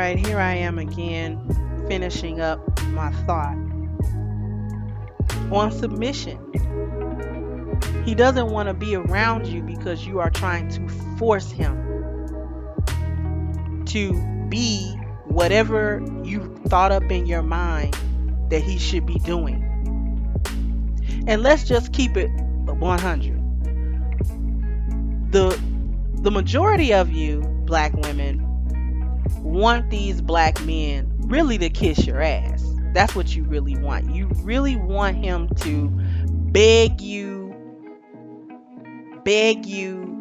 right, here I am again, finishing up my thought on submission. He doesn't want to be around you because you are trying to force him to be whatever you thought up in your mind that he should be doing. And let's just keep it 100. The majority of you black women want these black men really to kiss your ass. That's what you really want. You really want him to beg you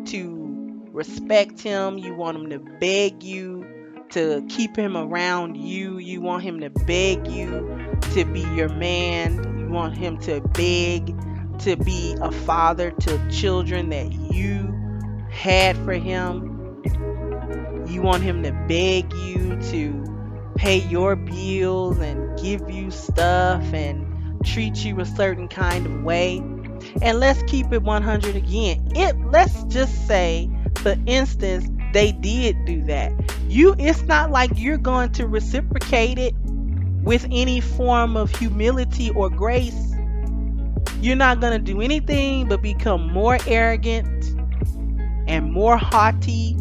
to respect him. You want him to beg you to keep him around you. You want him to beg you to be your man. You want him to beg to be a father to children that you had for him. You want him to beg you to pay your bills and give you stuff and treat you a certain kind of way. And let's keep it 100 again. Let's just say, for instance, they did do that. It's not like you're going to reciprocate it with any form of humility or grace. You're not going to do anything but become more arrogant and more haughty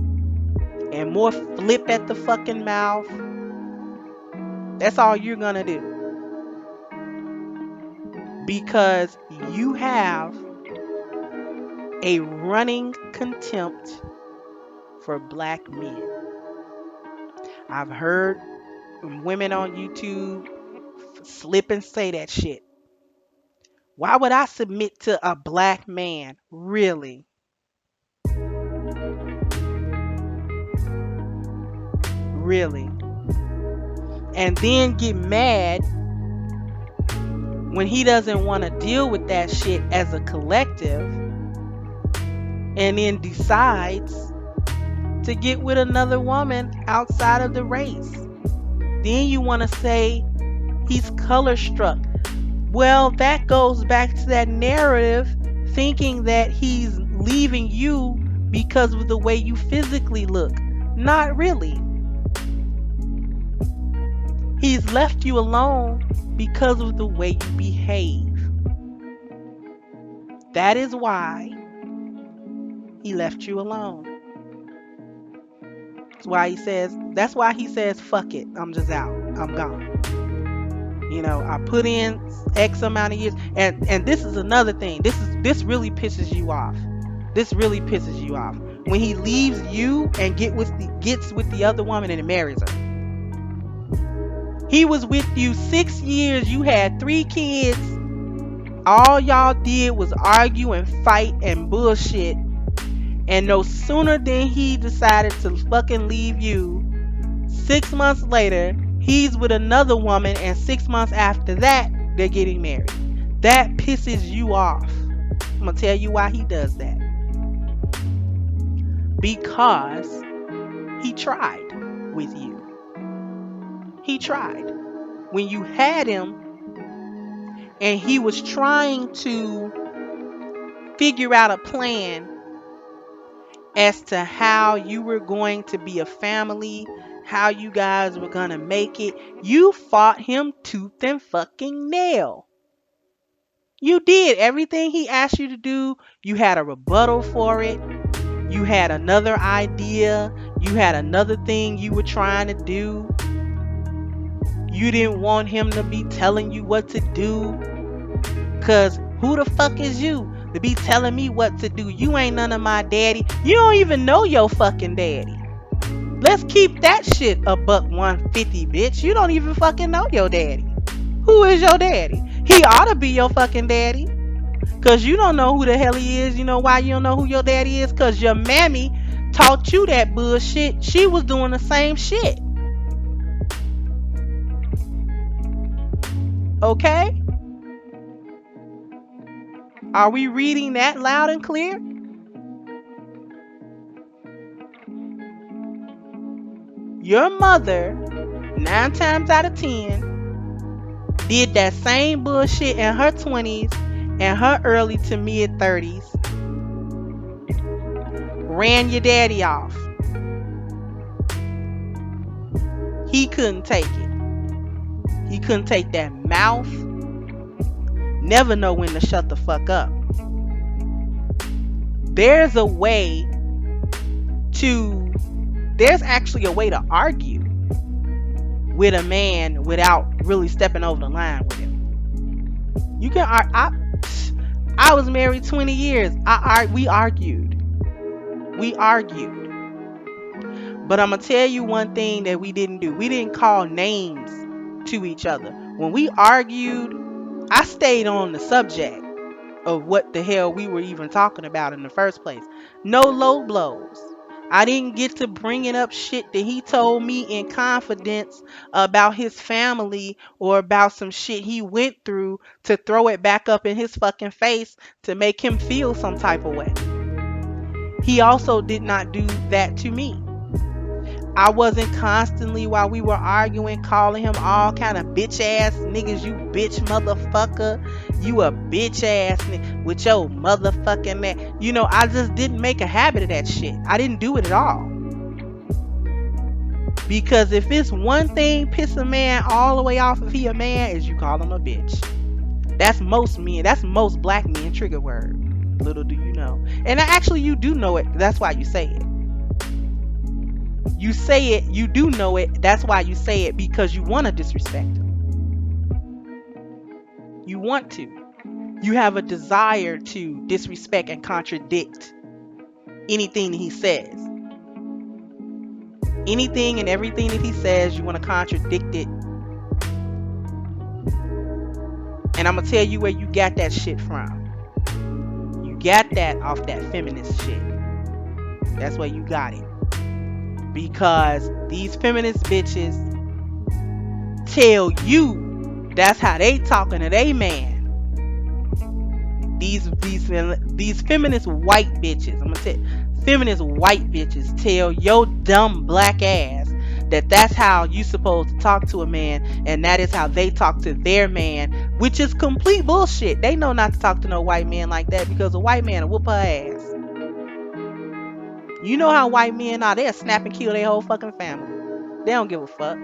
and more flip at the fucking mouth. That's all you're gonna do. Because you have a running contempt for black men. I've heard women on YouTube slip and say that shit. Why would I submit to a black man? Really? Really? And then get mad when he doesn't want to deal with that shit as a collective, and then decides to get with another woman outside of the race. Then you want to say he's color struck. Well, that goes back to that narrative, thinking that he's leaving you because of the way you physically look. Not really. He's left you alone because of the way you behave. That is why he left you alone. That's why he says, fuck it, I'm just out. I'm gone. I put in X amount of years. And this is another thing. This really pisses you off. This really pisses you off. When he leaves you and gets with the other woman and marries her. He was with you 6 years. You had 3 kids. All y'all did was argue and fight and bullshit. And no sooner than he decided to fucking leave you, 6 months later, he's with another woman, and 6 months after that, they're getting married. That pisses you off. I'm gonna tell you why he does that. Because he tried with you. He tried. When you had him and he was trying to figure out a plan as to how you were going to be a family, how you guys were going to make it, you fought him tooth and fucking nail. You did everything he asked you to do. You had a rebuttal for it. You had another idea. You had another thing you were trying to do. You didn't want him to be telling you what to do. Cause who the fuck is you to be telling me what to do? You ain't none of my daddy. You don't even know your fucking daddy. Let's keep that shit $150, bitch. You don't even fucking know your daddy. Who is your daddy? He ought to be your fucking daddy. Cause you don't know who the hell he is. You know why you don't know who your daddy is? Cause your mammy taught you that bullshit. She was doing the same shit. Okay? Are we reading that loud and clear? Your mother, 9 times out of 10, did that same bullshit in her 20s and her early to mid 30s. Ran your daddy off. He couldn't take it. He couldn't take that mouth. Never know when to shut the fuck up. There's actually a way to argue with a man without really stepping over the line with him. You can I was married 20 years. We argued. But I'm gonna tell you one thing that we didn't do. We didn't call names to each other. When we argued, I stayed on the subject of what the hell we were even talking about in the first place. No low blows. I didn't get to bringing up shit that he told me in confidence about his family or about some shit he went through to throw it back up in his fucking face to make him feel some type of way. He also did not do that to me. I wasn't constantly, while we were arguing, calling him all kind of bitch ass niggas. You bitch motherfucker. You a bitch ass nigga with your motherfucking man. You know, I just didn't make a habit of that shit. I didn't do it at all. Because if it's one thing piss a man all the way off if he a man, is you call him a bitch. That's most men. That's most black men trigger word. Little do you know. And actually you do know it. That's why you say it. You say it, you do know it. That's why you say it, because you want to disrespect him. You want to. You have a desire to disrespect and contradict anything that he says. Anything and everything that he says, you want to contradict it. And I'm going to tell you where you got that shit from. You got that off that feminist shit. That's where you got it. Because these feminist bitches tell you that's how they talking to they man. These feminist white bitches, I'm gonna tell feminist white bitches tell your dumb black ass that that's how you supposed to talk to a man, and that is how they talk to their man, which is complete bullshit. They know not to talk to no white man like that, because a white man will whoop her ass. You know how white men are. They'll snap and kill their whole fucking family. They don't give a fuck.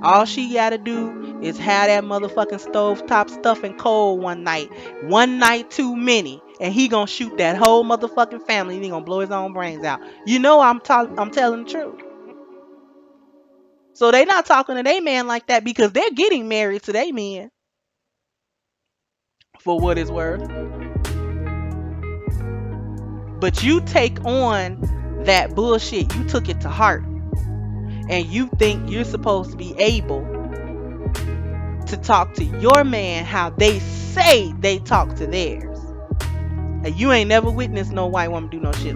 All she gotta do is have that motherfucking stovetop stuffing cold one night. One night too many. And he gonna shoot that whole motherfucking family, and he gonna blow his own brains out. You know I'm telling the truth. So they not talking to their man like that, because they're getting married to their men. For what it's worth. But you take on that bullshit. You took it to heart. And you think you're supposed to be able to talk to your man how they say they talk to theirs. And you ain't never witnessed no white woman do no shit.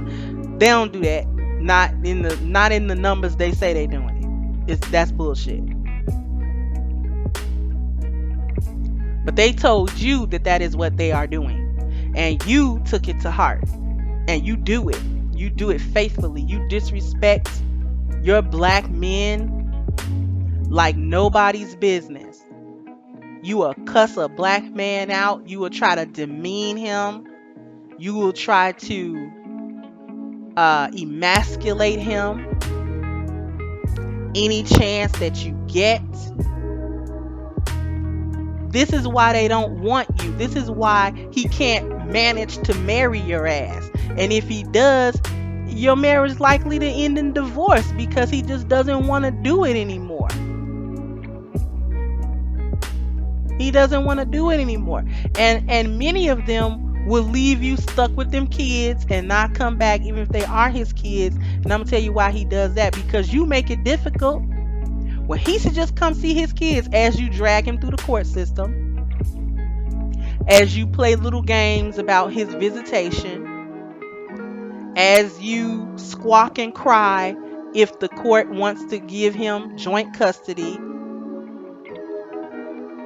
They don't do that. Not in the numbers they say they doing it. That's bullshit. But they told you that is what they are doing. And you took it to heart. And you do it. You do it faithfully. You disrespect your black men like nobody's business. You will cuss a black man out. You will try to demean him. You will try to emasculate him any chance that you get. This is why they don't want you. This is why he can't manage to marry your ass. And if he does, your marriage is likely to end in divorce, because he just doesn't want to do it anymore. He doesn't want to do it anymore. And many of them will leave you stuck with them kids and not come back, even if they are his kids. And I'm going to tell you why he does that. Because you make it difficult. Well, he should just come see his kids as you drag him through the court system. As you play little games about his visitation. As you squawk and cry if the court wants to give him joint custody,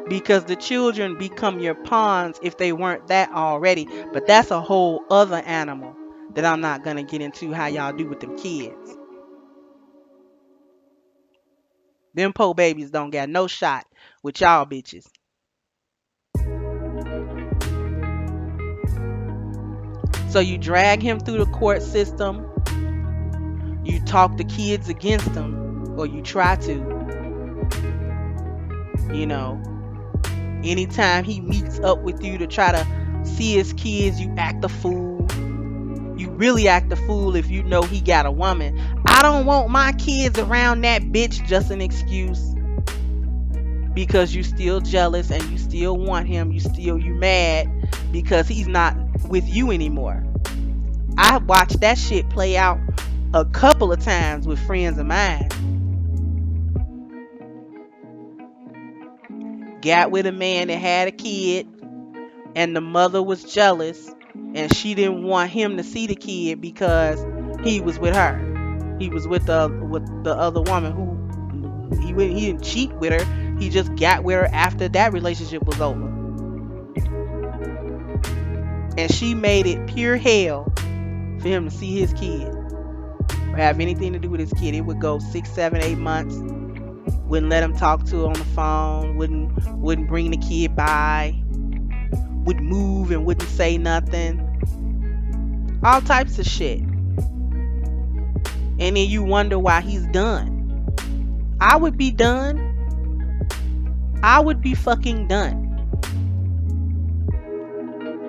because the children become your pawns if they weren't that already. But that's a whole other animal that I'm not going to get into how y'all do with them kids. Them poor babies don't got no shot with y'all bitches. So you drag him through the court system. You talk the kids against him. or you try to, you know. Anytime he meets up with you to try to see his kids, you act a fool. You really act a fool if you know he got a woman. I don't want my kids around that bitch, just an excuse. Because you still jealous and you still want him. You mad because he's not with you anymore. I watched that shit play out a couple of times with friends of mine. Got with a man that had a kid, and the mother was jealous, and she didn't want him to see the kid because he was with her. He was with the other woman who he didn't cheat with her. He just got with her after that relationship was over, and she made it pure hell for him to see his kid or have anything to do with his kid. It would go 6, 7, 8 months. Wouldn't let him talk to her on the phone. Wouldn't bring the kid by. Would move and wouldn't say nothing. All types of shit. And then you wonder why he's done. I would be done. I would be fucking done.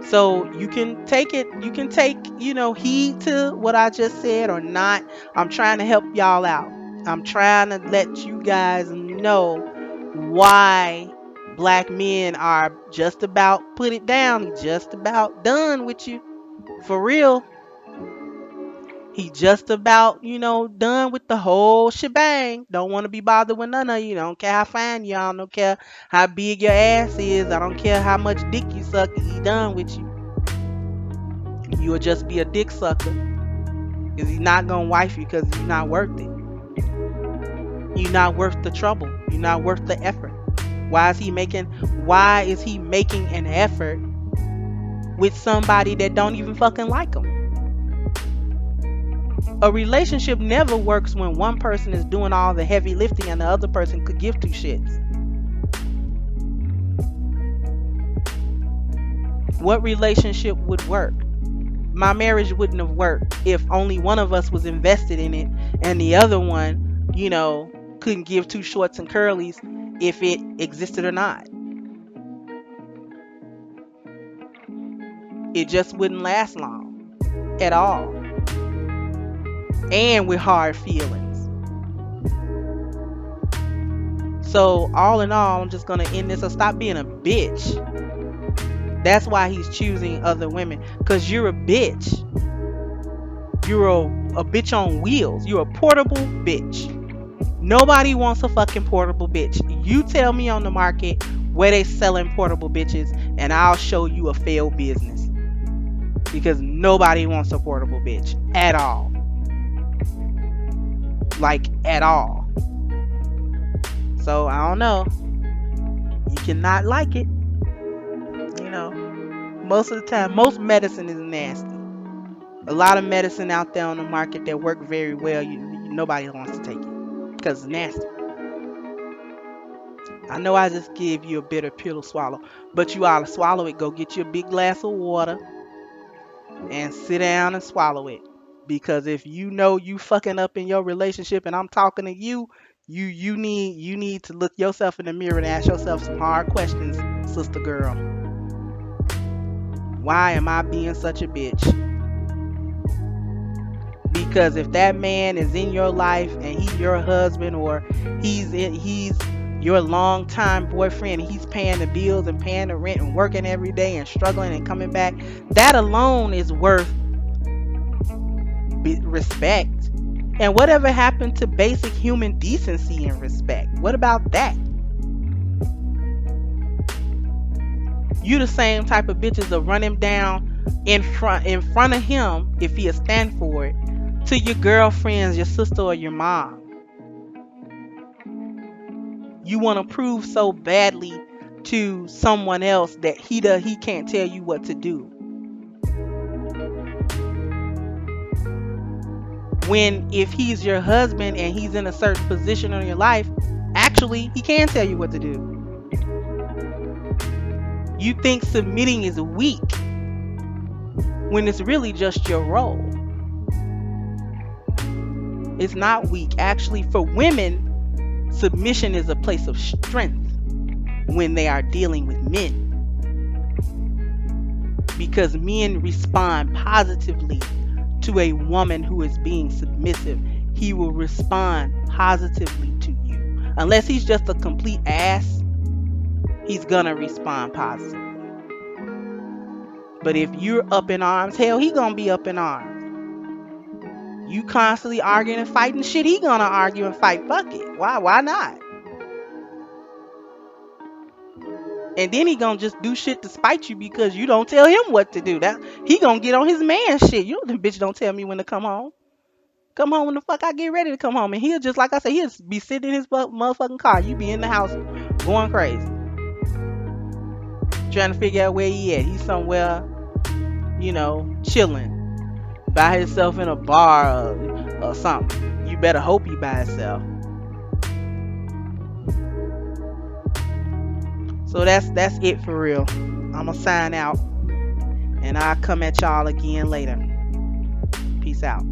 So you can take it, you can take, heed to what I just said or not. I'm trying to help y'all out. I'm trying to let you guys know why black men are just about put it down. He just about done with you. For real. He just about, done with the whole shebang. Don't want to be bothered with none of you. Don't care how fine you are. Don't care how big your ass is. I don't care how much dick you suck. He done with you. You'll just be a dick sucker. Because he's not going to wife you because you're not worth it. You're not worth the trouble. You're not worth the effort. Why is he making an effort with somebody that don't even fucking like him? A relationship never works when one person is doing all the heavy lifting and the other person could give two shits. What relationship would work? My marriage wouldn't have worked if only one of us was invested in it and the other one, couldn't give two shorts and curlies if it existed or not. It just wouldn't last long at all. And with hard feelings. So all in all, I'm just going to end this. So stop being a bitch. That's why he's choosing other women. Because you're a bitch. You're a bitch on wheels. You're a portable bitch. Nobody wants a fucking portable bitch. You tell me on the market where they selling portable bitches and I'll show you a failed business. Because nobody wants a portable bitch. At all. Like, at all. So, I don't know. You cannot like it. Most of the time, most medicine is nasty. A lot of medicine out there on the market that work very well, nobody wants to take it. Because it's nasty. I know I just give you a bitter pill to swallow. But you ought to swallow it. Go get you a big glass of water. And sit down and swallow it. Because if you know you fucking up in your relationship and I'm talking to you, you need to look yourself in the mirror and ask yourself some hard questions, sister girl. Why am I being such a bitch? Because if that man is in your life and he's your husband or he's your longtime boyfriend and he's paying the bills and paying the rent and working every day and struggling and coming back, that alone is worth respect. And whatever happened to basic human decency and respect? What about that? You the same type of bitches that run him down in front of him, if he'll stand for it, to your girlfriends, your sister, or your mom. You want to prove so badly to someone else that he can't tell you what to do. When if he's your husband and he's in a certain position in your life, actually he can tell you what to do. You think submitting is weak when it's really just your role. It's not weak. Actually, for women, submission is a place of strength when they are dealing with men. Because men respond positively to a woman who is being submissive. He will respond positively to you. Unless he's just a complete ass, he's gonna respond positively. But if you're up in arms, hell, he gonna be up in arms. You constantly arguing and fighting shit, he gonna argue and fight. Fuck it. Why not? And then he gonna just do shit to spite you because you don't tell him what to do. That he gonna get on his man shit. You know, the bitch don't tell me when to come home. Come home when the fuck I get ready to come home. And he'll just, like I said, he'll be sitting in his motherfucking car. You be in the house going crazy. Trying to figure out where he at. He's somewhere, chilling by himself in a bar or something. You better hope he by himself. So that's it for real. I'ma sign out. And I'll come at y'all again later. Peace out.